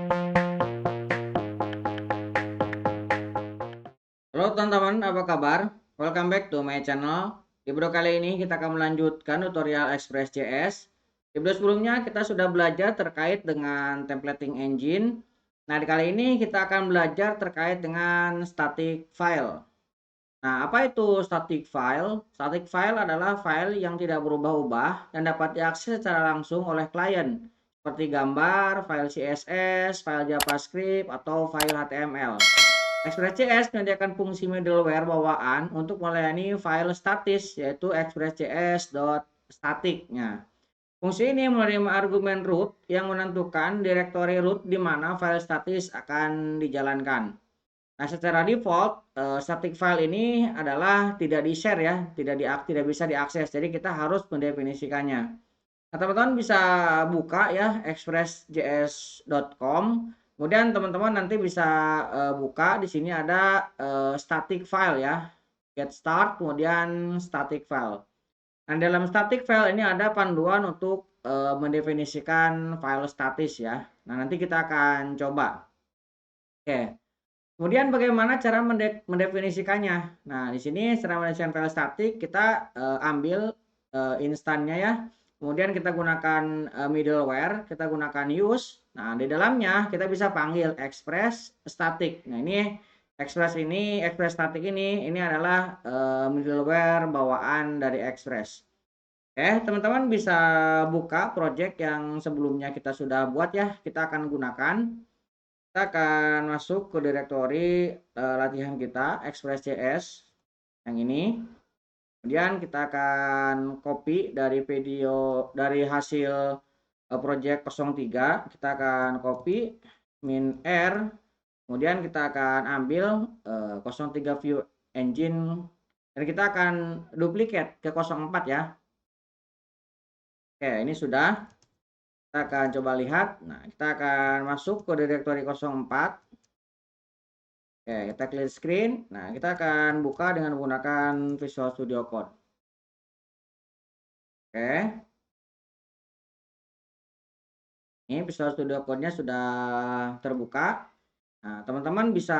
Halo teman-teman, apa kabar? Welcome back to my channel. Di video kali ini kita akan melanjutkan tutorial Express.js. Di video sebelumnya kita sudah belajar terkait dengan templating engine. Nah, di kali ini kita akan belajar terkait dengan static file. Nah, apa itu static file? Static file adalah file yang tidak berubah-ubah dan dapat diakses secara langsung oleh klien, seperti gambar, file CSS, file JavaScript, atau file HTML. Express.js menyediakan fungsi middleware bawaan untuk melayani file statis, yaitu express.js.static. Nah, fungsi ini menerima argumen root yang menentukan direktori root di mana file statis akan dijalankan. Nah, secara default, static file ini adalah tidak di-share ya, tidak bisa diakses. Jadi kita harus mendefinisikannya. Nah, teman-teman bisa buka ya expressjs.com. Kemudian teman-teman nanti bisa buka di sini ada static file ya. Get start kemudian static file. Nah, dalam static file ini ada panduan untuk mendefinisikan file statis ya. Nah, nanti kita akan coba. Oke. Kemudian bagaimana cara mendefinisikannya? Nah, di sini secara mendefinisikan file statik kita ambil instannya ya. Kemudian kita gunakan middleware, kita gunakan use. Nah, di dalamnya kita bisa panggil express static. Nah, ini express static ini adalah middleware bawaan dari Express. Oke, teman-teman bisa buka project yang sebelumnya kita sudah buat ya. Kita akan gunakan. Kita akan masuk ke direktori latihan kita Express.js yang ini. Kemudian kita akan copy dari video dari hasil project 03. Kita akan copy min R. Kemudian kita akan ambil 03 view engine dan kita akan duplicate ke 04 ya. Oke, ini sudah. Kita akan coba lihat. Nah, kita akan masuk ke direktori 04. Oke, kita clear screen. Nah, kita akan buka dengan menggunakan Visual Studio Code. Oke. Ini Visual Studio Code-nya sudah terbuka. Nah, teman-teman bisa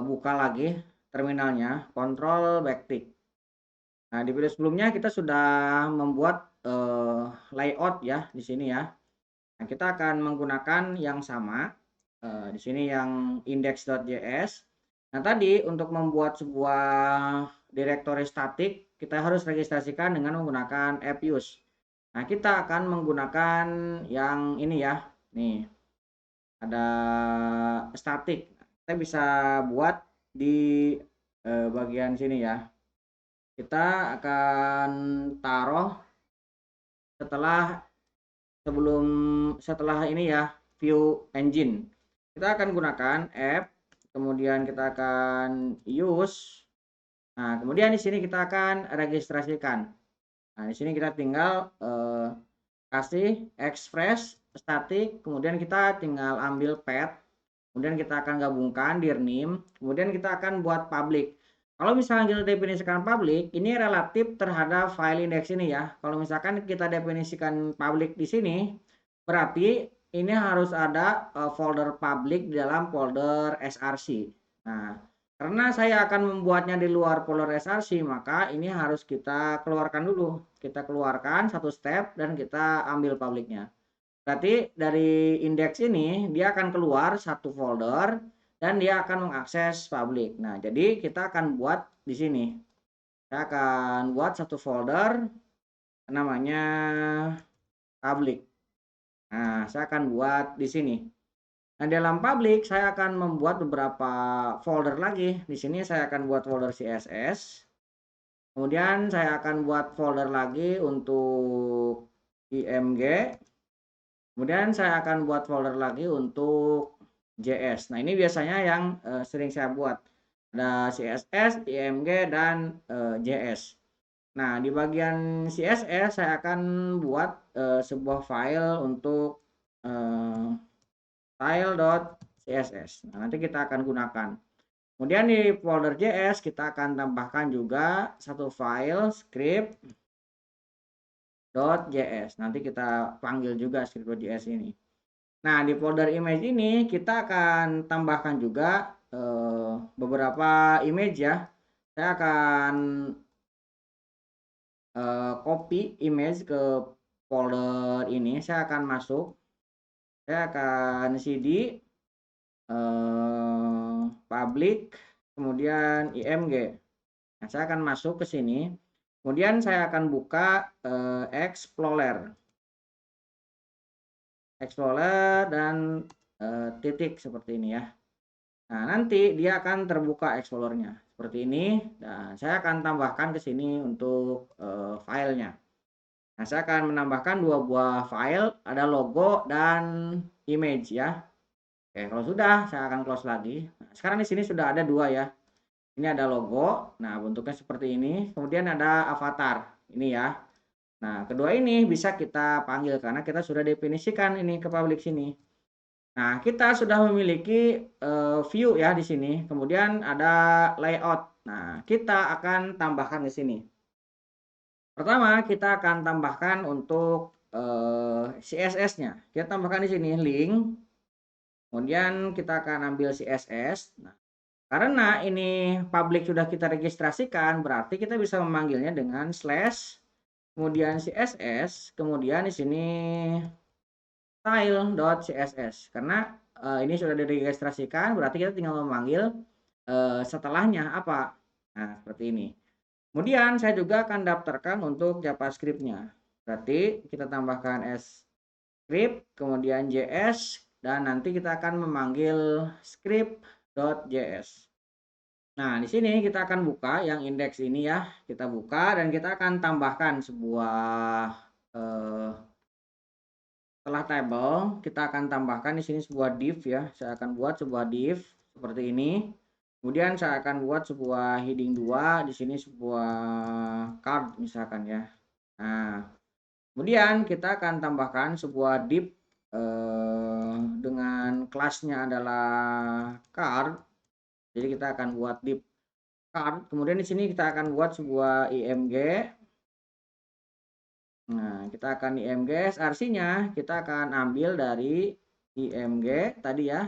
buka lagi terminalnya, Control Backtick. Nah, di video sebelumnya kita sudah membuat layout ya di sini ya. Nah, kita akan menggunakan yang sama. Di sini yang index.js. Nah, tadi untuk membuat sebuah direktori statik, kita harus registrasikan dengan menggunakan appuse. Nah, kita akan menggunakan yang ini ya. Nih, ada statik. Kita bisa buat di bagian sini ya. Kita akan taruh setelah ini ya, view engine. Kita akan gunakan app, kemudian kita akan use. Nah, kemudian di sini kita akan registrasikan. Nah, di sini kita tinggal kasih express static, kemudian kita tinggal ambil path, kemudian kita akan gabungkan dir name, kemudian kita akan buat public. Kalau misalnya kita definisikan public, ini relatif terhadap file index ini ya. Kalau misalkan kita definisikan public di sini, berarti ini harus ada folder public di dalam folder src. Nah, karena saya akan membuatnya di luar folder src, maka ini harus kita keluarkan dulu. Kita keluarkan satu step dan kita ambil publicnya. Berarti dari indeks ini dia akan keluar satu folder dan dia akan mengakses public. Nah, jadi kita akan buat di sini. Saya akan buat satu folder namanya public. Nah, saya akan buat di sini. Nah, dalam public saya akan membuat beberapa folder lagi. Di sini saya akan buat folder CSS. Kemudian saya akan buat folder lagi untuk img. Kemudian saya akan buat folder lagi untuk JS. Nah, ini biasanya yang sering saya buat. Ada CSS, img, dan JS. Nah, di bagian CSS saya akan buat sebuah file untuk style.css. Nah, nanti kita akan gunakan. Kemudian di folder JS kita akan tambahkan juga satu file script.js. Nanti kita panggil juga script.js ini. Nah, di folder image ini kita akan tambahkan juga beberapa image ya. Saya akan copy image ke folder ini. Saya akan masuk. Saya akan cd public, kemudian img. Nah, saya akan masuk ke sini. Kemudian saya akan buka Explorer dan titik seperti ini ya. Nah, nanti dia akan terbuka Explorernya seperti ini. Dan saya akan tambahkan ke sini untuk filenya. Nah, saya akan menambahkan 2 buah file, ada logo dan image ya. Oke, kalau sudah, saya akan close lagi. Nah, sekarang di sini sudah ada 2 ya. Ini ada logo, nah bentuknya seperti ini. Kemudian ada avatar, ini ya. Nah, kedua ini bisa kita panggil karena kita sudah definisikan ini ke public sini. Nah, kita sudah memiliki view ya di sini. Kemudian ada layout. Nah, kita akan tambahkan di sini. Pertama, kita akan tambahkan untuk CSS-nya. Kita tambahkan di sini link. Kemudian kita akan ambil CSS. Nah, karena ini public sudah kita registrasikan, berarti kita bisa memanggilnya dengan slash, kemudian CSS, kemudian di sini style.css. Karena ini sudah diregistrasikan, berarti kita tinggal memanggil setelahnya apa. Nah, seperti ini. Kemudian saya juga akan daftarkan untuk JavaScript-nya. Berarti kita tambahkan script, kemudian JS, dan nanti kita akan memanggil script.js. Nah, di sini kita akan buka yang indeks ini ya. Kita buka dan kita akan tambahkan sebuah setelah table, kita akan tambahkan di sini sebuah div ya. Saya akan buat sebuah div seperti ini. Kemudian saya akan buat sebuah heading 2, di sini sebuah card misalkan ya. Nah, kemudian kita akan tambahkan sebuah div dengan kelasnya adalah card. Jadi kita akan buat div card. Kemudian di sini kita akan buat sebuah img. Nah, kita akan img, artinya kita akan ambil dari img tadi ya.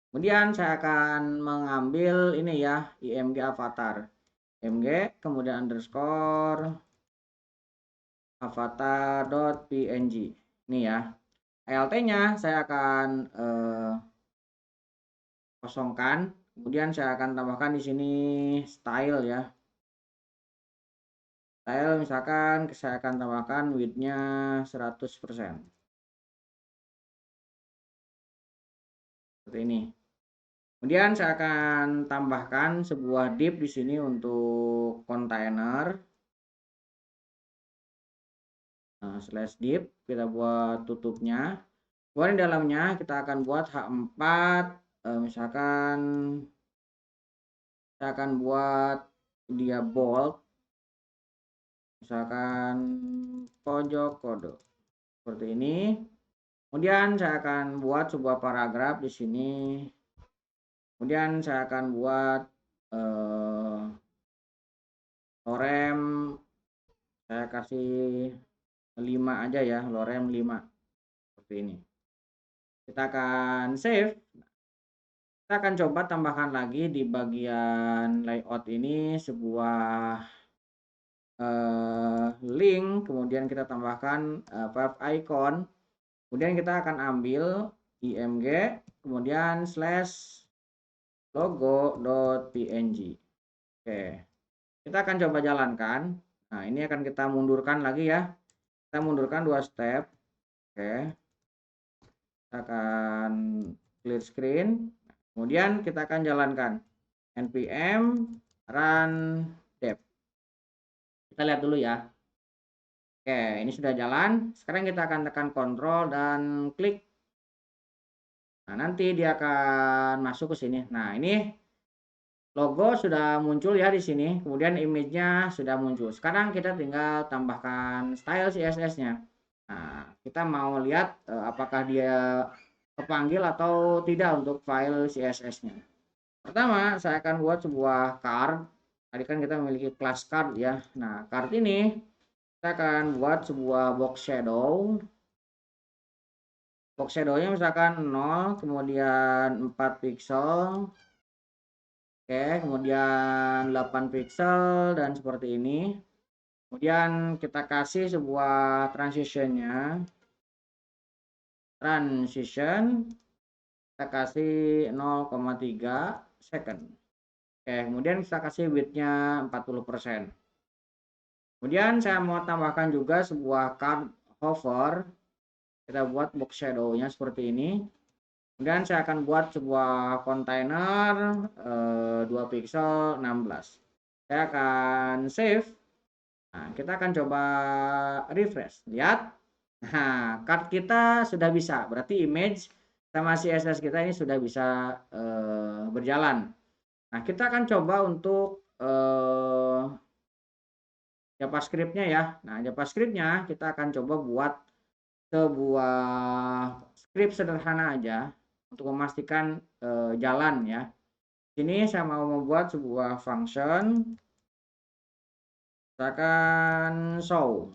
Kemudian saya akan mengambil ini ya, img avatar. img, kemudian underscore avatar.png. Ini ya. ALT-nya saya akan kosongkan. Kemudian saya akan tambahkan di sini style ya. Style misalkan saya akan tambahkan width-nya 100%. Seperti ini. Kemudian saya akan tambahkan sebuah div di sini untuk kontainer. Nah, slash div kita buat tutupnya. Kemudian di dalamnya kita akan buat H4, misalkan saya akan buat dia bold, misalkan pojok kode seperti ini. Kemudian saya akan buat sebuah paragraf di sini. Kemudian saya akan buat lorem, saya kasih 5 aja ya, lorem 5 seperti ini. Kita akan save. Kita akan coba tambahkan lagi di bagian layout ini sebuah link, kemudian kita tambahkan 5 icon, kemudian kita akan ambil img, kemudian slash logo.png. Oke, kita akan coba jalankan. Nah, ini akan kita mundurkan lagi ya. Kita mundurkan 2 step. Oke, kita akan clear screen. Kemudian kita akan jalankan npm run dev. Kita lihat dulu ya. Oke, ini sudah jalan. Sekarang kita akan tekan kontrol dan klik. Nah, nanti dia akan masuk ke sini. Nah, ini logo sudah muncul ya di sini. Kemudian image-nya sudah muncul. Sekarang kita tinggal tambahkan style CSS-nya. Nah, kita mau lihat apakah dia kepanggil atau tidak untuk file CSS-nya. Pertama, saya akan buat sebuah card. Tadi kan kita memiliki class card ya. Nah, card ini kita akan buat sebuah box shadow. Box shadow-nya misalkan 0, kemudian 4 pixel. Oke, kemudian 8 pixel dan seperti ini. Kemudian kita kasih sebuah transition-nya. Transition kita kasih 0,3 second. Oke, kemudian kita kasih width-nya 40%. Kemudian saya mau tambahkan juga sebuah card hover. Kita buat box shadow-nya seperti ini. Kemudian saya akan buat sebuah kontainer 2 pixel 16. Saya akan save. Nah, kita akan coba refresh. Lihat. Nah, card kita sudah bisa. Berarti image sama CSS kita ini sudah bisa berjalan. Nah, kita akan coba untuk JavaScript-nya ya. Nah, JavaScript-nya kita akan coba buat sebuah script sederhana aja untuk memastikan jalan ya. Sini saya mau membuat sebuah function, misalkan show.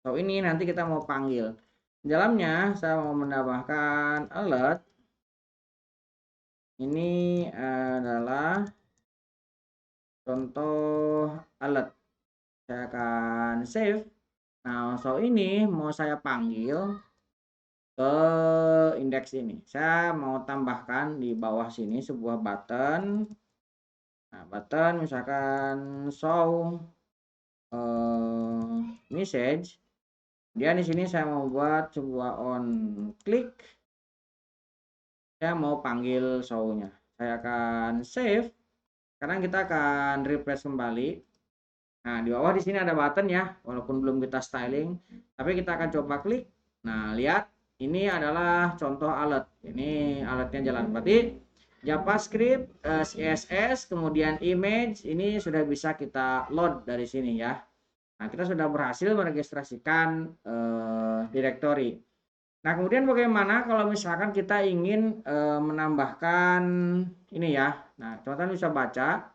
Show ini nanti kita mau panggil. Di dalamnya saya mau menambahkan alert. Ini adalah contoh alert. Saya akan save. Nah, show ini mau saya panggil ke indeks ini. Saya mau tambahkan di bawah sini sebuah button. Nah, button misalkan show message. Kemudian di sini saya mau buat sebuah on click. Saya mau panggil show-nya. Saya akan save. Sekarang kita akan refresh kembali. Nah, di bawah di sini ada button ya, walaupun belum kita styling, tapi kita akan coba klik. Nah, lihat, ini adalah contoh alert. Ini alertnya jalan. Berarti JavaScript, CSS, kemudian image, ini sudah bisa kita load dari sini ya. Nah, kita sudah berhasil meregistrasikan directory. Nah, kemudian bagaimana kalau misalkan kita ingin menambahkan ini ya. Nah, teman-teman bisa baca.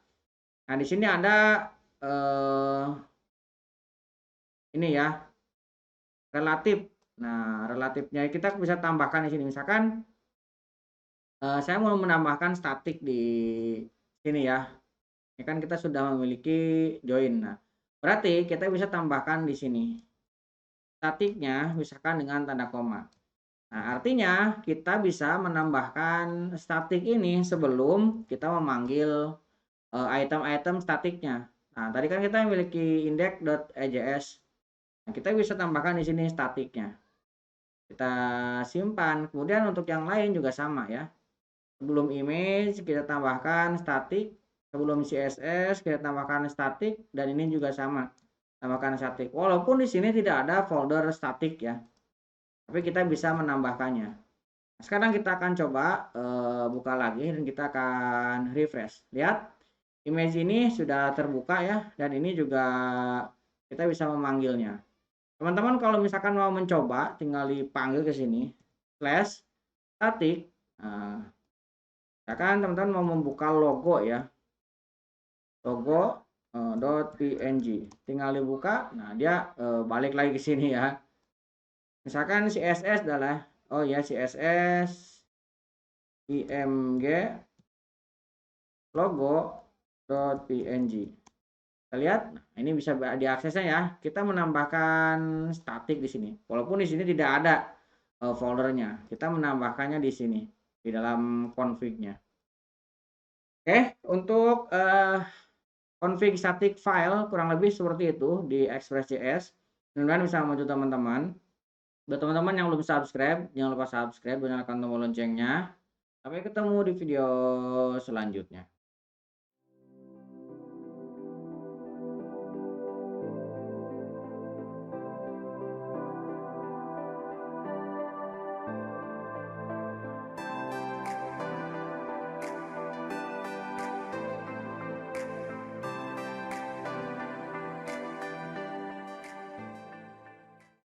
Nah, di sini ada ini ya, relatif. Nah, relatifnya kita bisa tambahkan di sini. Misalkan saya mau menambahkan statik di sini ya. Ini kan kita sudah memiliki join. Nah, berarti kita bisa tambahkan di sini. Statiknya misalkan dengan tanda koma. Nah, artinya kita bisa menambahkan statik ini sebelum kita memanggil item-item statiknya. Nah, tadi kan kita memiliki index.js. Nah, kita bisa tambahkan di sini statiknya. Kita simpan. Kemudian untuk yang lain juga sama ya. Sebelum image kita tambahkan statik, sebelum CSS kita tambahkan statik, dan ini juga sama. Tambahkan statik. Walaupun di sini tidak ada folder statik ya. Tapi kita bisa menambahkannya. Nah, sekarang kita akan coba buka lagi dan kita akan refresh. Lihat, image ini sudah terbuka ya, dan ini juga kita bisa memanggilnya. Teman-teman kalau misalkan mau mencoba, tinggal dipanggil ke sini, slash static. Nah, misalkan teman-teman mau membuka logo ya, logo .png, tinggal dibuka. Nah, dia balik lagi ke sini ya. Misalkan CSS adalah, oh ya, CSS img logo.png. Kita lihat, nah, ini bisa diaksesnya ya. Kita menambahkan statik di sini. Walaupun di sini tidak ada foldernya, kita menambahkannya di sini di dalam config-nya. Oke, untuk config static file kurang lebih seperti itu di Express.js. Mudah-mudahan bisa membantu teman-teman. Buat teman-teman yang belum subscribe, jangan lupa subscribe dan nyalakan tombol loncengnya. Sampai ketemu di video selanjutnya.